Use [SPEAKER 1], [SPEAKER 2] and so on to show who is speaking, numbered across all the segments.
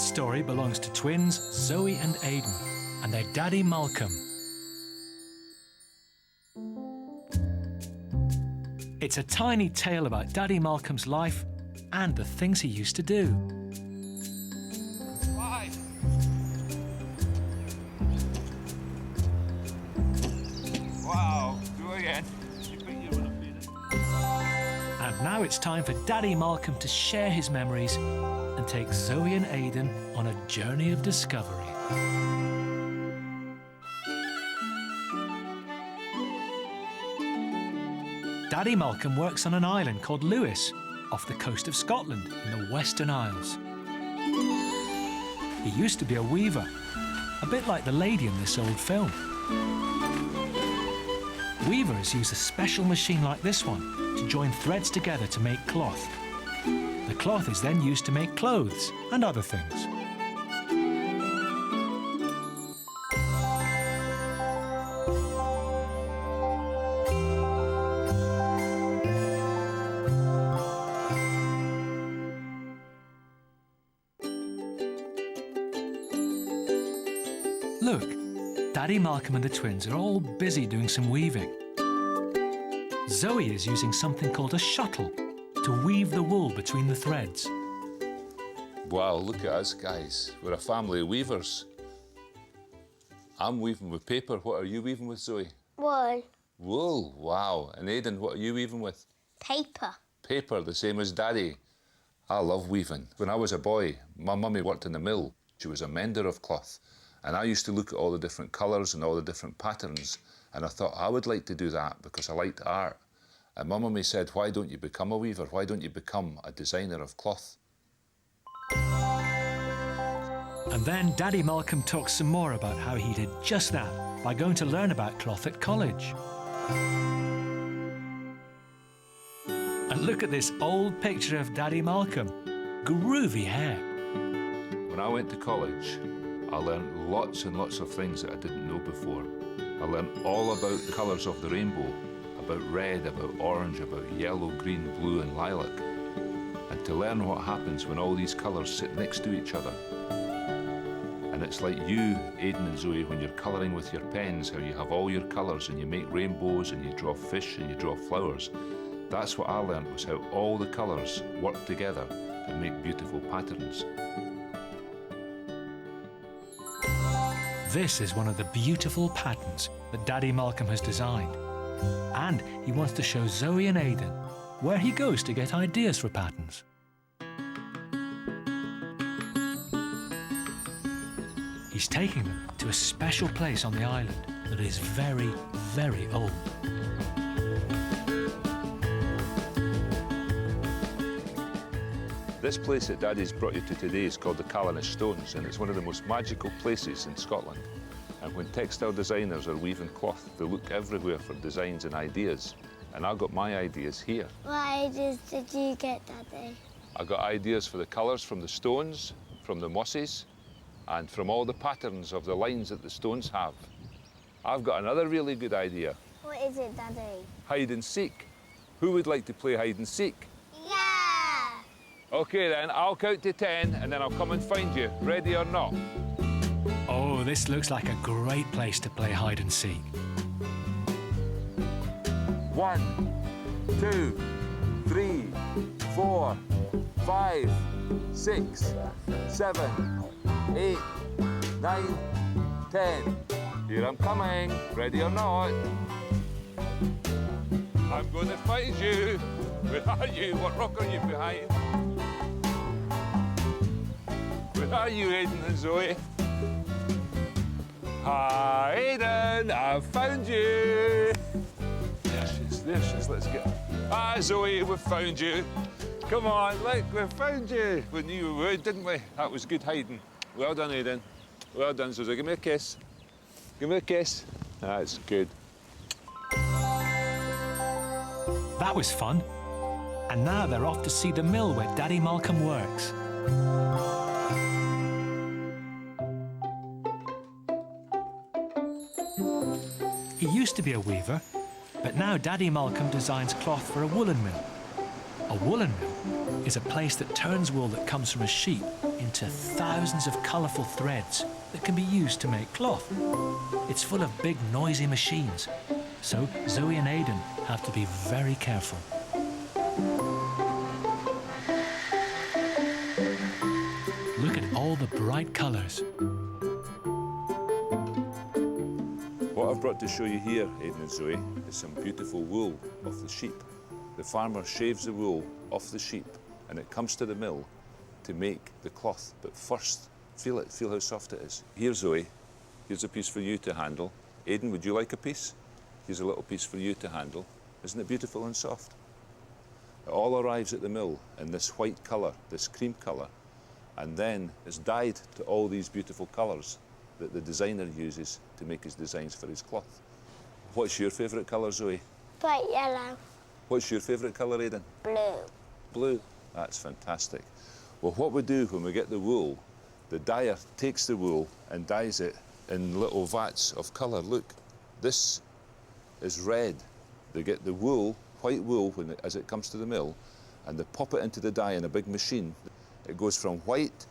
[SPEAKER 1] This story belongs to twins Zoe and Aidan and their daddy Malcolm. It's a tiny tale about Daddy Malcolm's life and the things he used to do.
[SPEAKER 2] Why? Wow, do again. You think you would have been it?
[SPEAKER 1] And now it's time for Daddy Malcolm to share his memories and take Zoe and Aidan on a journey of discovery. Daddy Malcolm works on an island called Lewis, off the coast of Scotland in the Western Isles. He used to be a weaver, a bit like the lady in this old film. Weavers use a special machine like this one to join threads together to make cloth. The cloth is then used to make clothes and other things. Look, Daddy Malcolm and the twins are all busy doing some weaving. Zoe is using something called a shuttle to weave the wool between the threads.
[SPEAKER 2] Wow, look at us, guys. We're a family of weavers. I'm weaving with paper. What are you weaving with, Zoe?
[SPEAKER 3] Wool.
[SPEAKER 2] Wool, wow. And Aidan, what are you weaving with?
[SPEAKER 3] Paper.
[SPEAKER 2] Paper, the same as Daddy. I love weaving. When I was a boy, my mummy worked in the mill. She was a mender of cloth. And I used to look at all the different colours and all the different patterns, and I thought I would like to do that because I liked art. And my mummy said, why don't you become a weaver? Why don't you become a designer of cloth?
[SPEAKER 1] And then Daddy Malcolm talks some more about how he did just that by going to learn about cloth at college. And look at this old picture of Daddy Malcolm. Groovy hair.
[SPEAKER 2] When I went to college, I learned lots and lots of things that I didn't know before. I learned all about the colours of the rainbow, about red, about orange, about yellow, green, blue and lilac. And to learn what happens when all these colours sit next to each other. And it's like you, Aidan and Zoe, when you're colouring with your pens, how you have all your colours and you make rainbows and you draw fish and you draw flowers. That's what I learned, was how all the colours work together and make beautiful patterns.
[SPEAKER 1] This is one of the beautiful patterns that Daddy Malcolm has designed. And he wants to show Zoe and Aidan where he goes to get ideas for patterns. He's taking them to a special place on the island that is very, very old.
[SPEAKER 2] This place that Daddy's brought you to today is called the Callanish Stones, and it's one of the most magical places in Scotland. And when textile designers are weaving cloth, they look everywhere for designs and ideas. And I got my ideas here.
[SPEAKER 3] What ideas did you get, Daddy?
[SPEAKER 2] I got ideas for the colours from the stones, from the mosses, and from all the patterns of the lines that the stones have. I've got another really good idea.
[SPEAKER 3] What is it, Daddy?
[SPEAKER 2] Hide and seek. Who would like to play hide and seek?
[SPEAKER 3] Yeah!
[SPEAKER 2] OK then, I'll count to 10 and then I'll come and find you. Ready or not?
[SPEAKER 1] Oh, this looks like a great place to play hide and seek.
[SPEAKER 2] 1, 2, 3, 4, 5, 6, 7, 8, 9, 10. Here I'm coming. Ready or not? I'm going to find you. Where are you? What rock are you behind? Where are you, Aidan and Zoe? Hi, Aidan. I've found you. There she is. There she is. Let's get. Hi, Zoe. We've found you. Come on, look, we found you. We knew we would, didn't we? That was good hiding. Well done, Aidan. Well done, Zoe. Give me a kiss. Give me a kiss. That's good.
[SPEAKER 1] That was fun. And now they're off to see the mill where Daddy Malcolm works. He used to be a weaver, but now Daddy Malcolm designs cloth for a woolen mill. A woolen mill is a place that turns wool that comes from a sheep into thousands of colourful threads that can be used to make cloth. It's full of big, noisy machines, so Zoe and Aidan have to be very careful. Look at all the bright colours.
[SPEAKER 2] What I've brought to show you here, Aidan and Zoe, is some beautiful wool off the sheep. The farmer shaves the wool off the sheep and it comes to the mill to make the cloth. But first, feel it, feel how soft it is. Here, Zoe, here's a piece for you to handle. Aidan, would you like a piece? Here's a little piece for you to handle. Isn't it beautiful and soft? It all arrives at the mill in this white colour, this cream colour, and then is dyed to all these beautiful colours that the designer uses to make his designs for his cloth. What's your favourite colour, Zoe?
[SPEAKER 3] Bright yellow.
[SPEAKER 2] What's your favourite colour, Aidan?
[SPEAKER 3] Blue.
[SPEAKER 2] Blue. That's fantastic. Well, what we do when we get the wool, the dyer takes the wool and dyes it in little vats of colour. Look, this is red. They get the wool, white wool, as it comes to the mill, and they pop it into the dye in a big machine. It goes from white,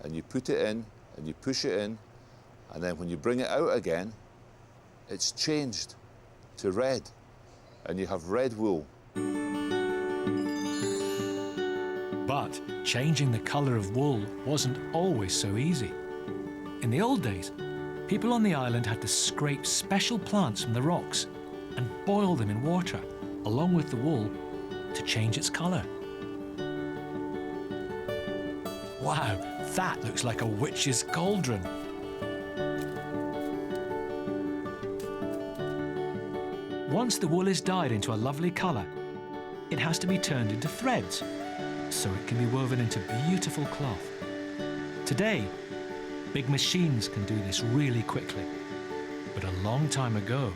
[SPEAKER 2] and you put it in, and you push it in, and then when you bring it out again, it's changed to red, and you have red wool.
[SPEAKER 1] But changing the colour of wool wasn't always so easy. In the old days, people on the island had to scrape special plants from the rocks and boil them in water, along with the wool, to change its colour. Wow, that looks like a witch's cauldron. Once the wool is dyed into a lovely colour, it has to be turned into threads, so it can be woven into beautiful cloth. Today, big machines can do this really quickly. But a long time ago,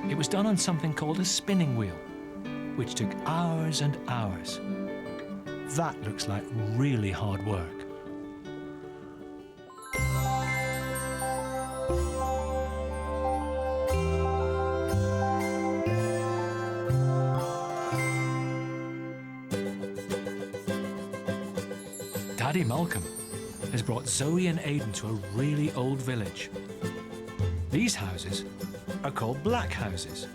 [SPEAKER 1] it was done on something called a spinning wheel, which took hours and hours. That looks like really hard work. Daddy Malcolm has brought Zoe and Aidan to a really old village. These houses are called black houses.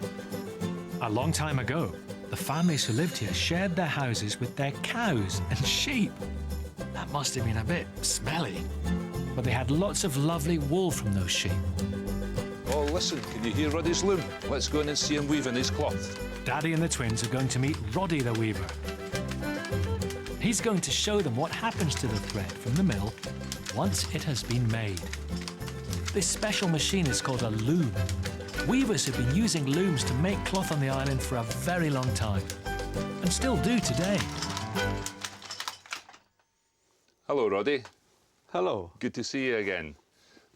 [SPEAKER 1] A long time ago, the families who lived here shared their houses with their cows and sheep. That must have been a bit smelly. But they had lots of lovely wool from those sheep.
[SPEAKER 2] Oh, listen, can you hear Roddy's loom? Let's go in and see him weaving his cloth.
[SPEAKER 1] Daddy and the twins are going to meet Roddy the weaver. He's going to show them what happens to the thread from the mill once it has been made. This special machine is called a loom. Weavers have been using looms to make cloth on the island for a very long time, and still do today.
[SPEAKER 2] Hello, Roddy.
[SPEAKER 4] Hello.
[SPEAKER 2] Good to see you again.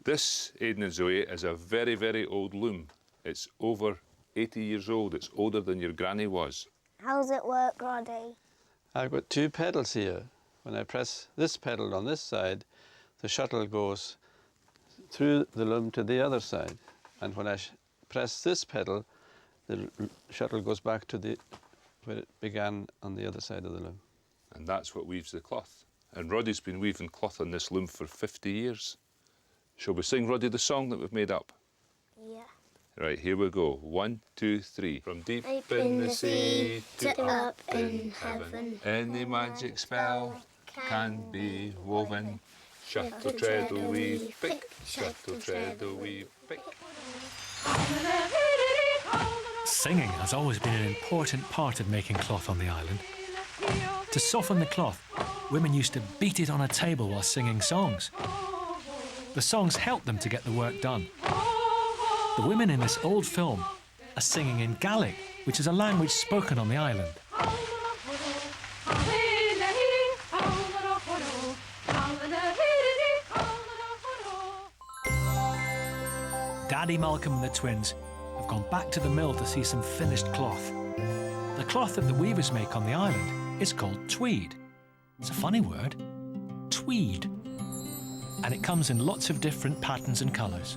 [SPEAKER 2] This, Aidan and Zoe, is a very, very old loom. It's over 80 years old. It's older than your granny was.
[SPEAKER 3] How does it work, Roddy?
[SPEAKER 4] I've got two pedals here. When I press this pedal on this side, the shuttle goes through the loom to the other side. And when I press this pedal, the shuttle goes back to where it began on the other side of the loom.
[SPEAKER 2] And that's what weaves the cloth. And Roddy's been weaving cloth on this loom for 50 years. Shall we sing, Roddy, the song that we've made up?
[SPEAKER 3] Yeah.
[SPEAKER 2] Right, here we go. 1, 2, 3. From deep in the sea to up in heaven, any magic spell can be woven. Shuttle, treadle, weave, pick. Shuttle, treadle, weave, pick.
[SPEAKER 1] Singing has always been an important part of making cloth on the island. To soften the cloth, women used to beat it on a table while singing songs. The songs helped them to get the work done. The women in this old film are singing in Gaelic, which is a language spoken on the island. Daddy Malcolm and the twins have gone back to the mill to see some finished cloth. The cloth that the weavers make on the island is called tweed. It's a funny word, tweed. And it comes in lots of different patterns and colours.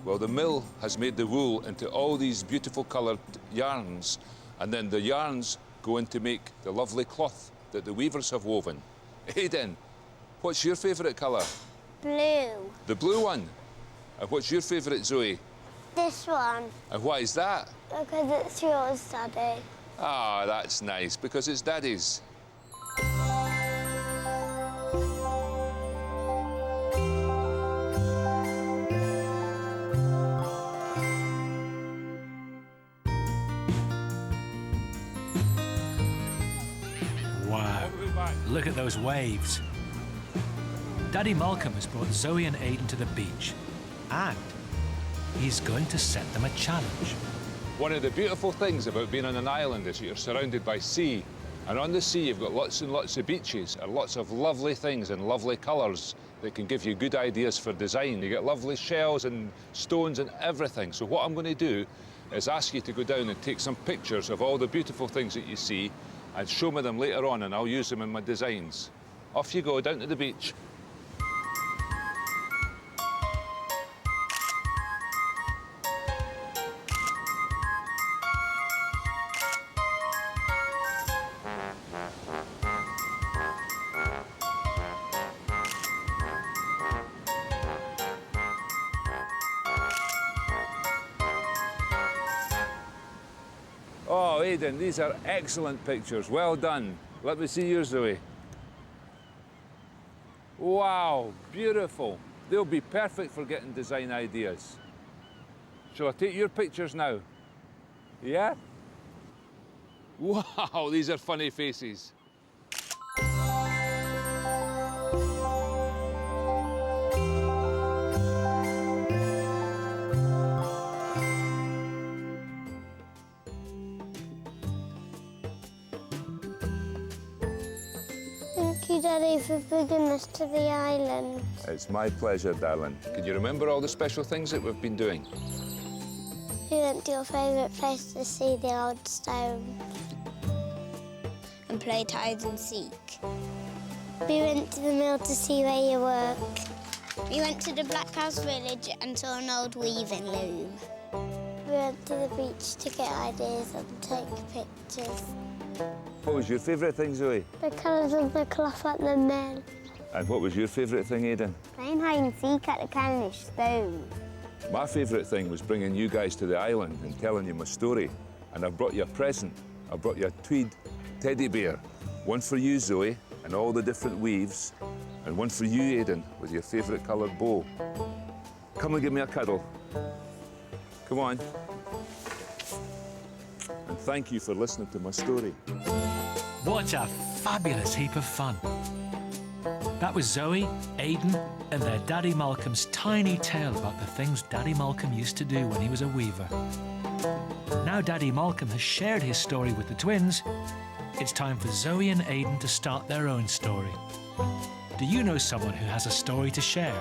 [SPEAKER 2] Well, the mill has made the wool into all these beautiful coloured yarns, and then the yarns go in to make the lovely cloth that the weavers have woven. Aidan, what's your favourite colour?
[SPEAKER 3] Blue.
[SPEAKER 2] The blue one. And what's your favourite, Zoe?
[SPEAKER 3] This one.
[SPEAKER 2] And why is that?
[SPEAKER 3] Because it's yours, Daddy.
[SPEAKER 2] Ah, that's nice, because it's Daddy's.
[SPEAKER 1] Wow, look at those waves. Daddy Malcolm has brought Zoe and Aidan to the beach, and he's going to set them a challenge.
[SPEAKER 2] One of the beautiful things about being on an island is you're surrounded by sea. And on the sea, you've got lots and lots of beaches and lots of lovely things and lovely colours that can give you good ideas for design. You get lovely shells and stones and everything. So what I'm going to do is ask you to go down and take some pictures of all the beautiful things that you see and show me them later on, and I'll use them in my designs. Off you go, down to the beach. Oh, Aidan, these are excellent pictures. Well done. Let me see yours, Zoe. Wow, beautiful. They'll be perfect for getting design ideas. Shall I take your pictures now? Yeah? Wow, these are funny faces.
[SPEAKER 3] Thank you, Daddy, for bringing us to the island.
[SPEAKER 2] It's my pleasure, darling. Can you remember all the special things that we've been doing?
[SPEAKER 3] We went to your favourite place to see the old stones.
[SPEAKER 5] And played hide and seek.
[SPEAKER 3] We went to the mill to see where you work.
[SPEAKER 5] We went to the Black House Village and saw an old weaving loom.
[SPEAKER 3] We went to the beach to get ideas and take pictures.
[SPEAKER 2] What was your favourite thing, Zoe?
[SPEAKER 3] The colours of the cloth at the mill.
[SPEAKER 2] And what was your favourite thing, Aidan?
[SPEAKER 3] Playing hide and seek at the Canish stone.
[SPEAKER 2] My favourite thing was bringing you guys to the island and telling you my story. And I've brought you a present. I brought you a tweed teddy bear. One for you, Zoe, and all the different weaves. And one for you, Aidan, with your favourite coloured bow. Come and give me a cuddle. Come on. And thank you for listening to my story.
[SPEAKER 1] What a fabulous heap of fun. That was Zoe, Aidan, and their Daddy Malcolm's tiny tale about the things Daddy Malcolm used to do when he was a weaver. Now Daddy Malcolm has shared his story with the twins, it's time for Zoe and Aidan to start their own story. Do you know someone who has a story to share?